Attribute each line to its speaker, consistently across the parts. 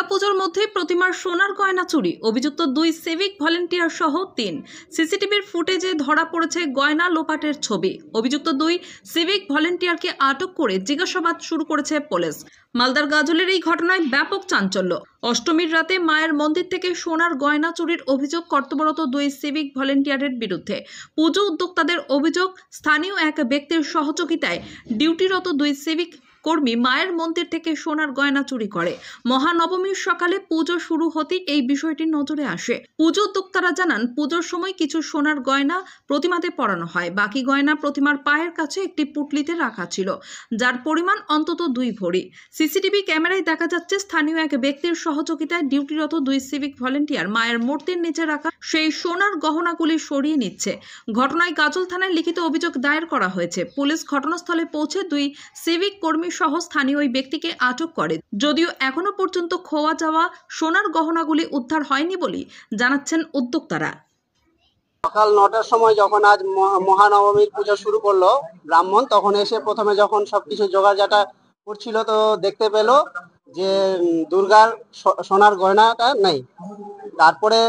Speaker 1: দুর্গাপুজোর মধ্যে প্রতিমার সোনার গয়না চুরি, অভিযুক্ত 2 সিভিক ভলেন্টিয়ার সহ 3। সিসিটিভির ফুটেজে ধরা পড়েছে গয়না লোপাটের ছবি। অভিযুক্ত 2 সিভিক ভলেন্টিয়ারকে আটক করে জিজ্ঞাসাবাদ শুরু করেছে পুলিশ। মালদার গাজলের এই ঘটনায় ব্যাপক চাঞ্চল্য। অষ্টমীর রাতে মায়ের মন্দির থেকে সোনার গয়না চুরির অভিযোগ কর্তব্যরত 2 সিভিক ভলেন্টিয়ারের বিরুদ্ধে। পুজো উদ্যোক্তাদের অভিযোগ, স্থানীয় এক ব্যক্তির সহযোগিতায় ডিউটিরত 2 সিভিক কর্মী মায়ের মন্দির থেকে সোনার গয়না চুরি করে। মহানবমীর সকালে পুজো শুরু হতেই এই বিষয়টি নজরে আসে। পুজো উদ্যোক্তারা জানান, পুজোর সময় কিছু সোনার গয়না প্রতিমাতে পরানো হয়, বাকি গয়না প্রতিমার পায়ের কাছে একটি পুটলিতে রাখা ছিল, যার পরিমাণ অন্তত 2 ভরি। সিসিটিভি ক্যামেরায় দেখা যাচ্ছে স্থানীয় এক ব্যক্তির সহযোগিতায় ডিউটিরত 2 সিভিক ভলেন্টিয়ার মায়ের মূর্তির নিচে রাখা সেই সোনার গহনাগুলি সরিয়ে নিচ্ছে। ঘটনায় গাজল থানায় লিখিত অভিযোগ দায়ের করা হয়েছে। পুলিশ ঘটনাস্থলে পৌঁছে 2 সিভিক কর্মী সহ স্থানীয় ওই ব্যক্তিকে আটক করে। যদিও এখনো পর্যন্ত খোয়া যাওয়া সোনার গহনাগুলি উদ্ধার হয়নি বলে জানাচ্ছেন উদ্যোক্তারা।
Speaker 2: সকাল 9টার সময় যখন আজ মহানবমীর পুজো শুরু করলো ব্রাহ্মণ, তখন এসে প্রথমে যখন সবকিছু জোগাড়জাটা করছিল তো দেখতে পেল যে দুর্গার সোনার গয়নাটা নেই। তারপরে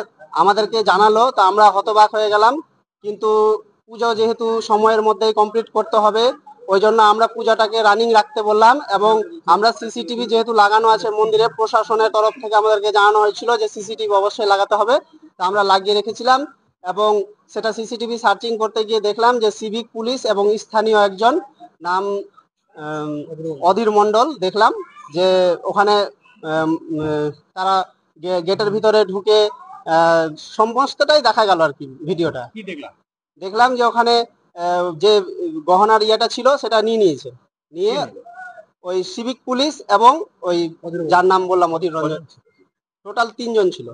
Speaker 2: আমাদেরকে জানালো, তো আমরা হতবাক হয়ে গেলাম। কিন্তু পুজো যেহেতু সময়ের মধ্যেই কমপ্লিট করতে হবে, ওই জন্য আমরা পূজাটাকে রানিং রাখতে বললাম। এবং আমরা সিসিটিভি যেহেতু লাগানো আছে মন্দিরে, প্রশাসনের তরফ থেকে আমাদেরকে জানানো হয়েছিল যে সিসিটিভি অবশ্যই লাগাতে হবে, তা আমরা লাগিয়ে রেখেছিলাম। এবং সেটা সিসিটিভি সার্চিং করতে গিয়ে দেখলাম যে সিভিক পুলিশ এবং স্থানীয় একজন নাম অধীর মণ্ডল, দেখলাম যে ওখানে তারা গেটের ভিতরে ঢুকে সমস্তটাই দেখা গেল আর কি। ভিডিওটা দেখলাম যে ওখানে যে গহনার ইয়েটা ছিল সেটা নিয়েছে, নিয়ে ওই সিভিক পুলিশ এবং ওই যার নাম বললাম অধীর রঞ্জন, টোটাল 3 জন ছিল।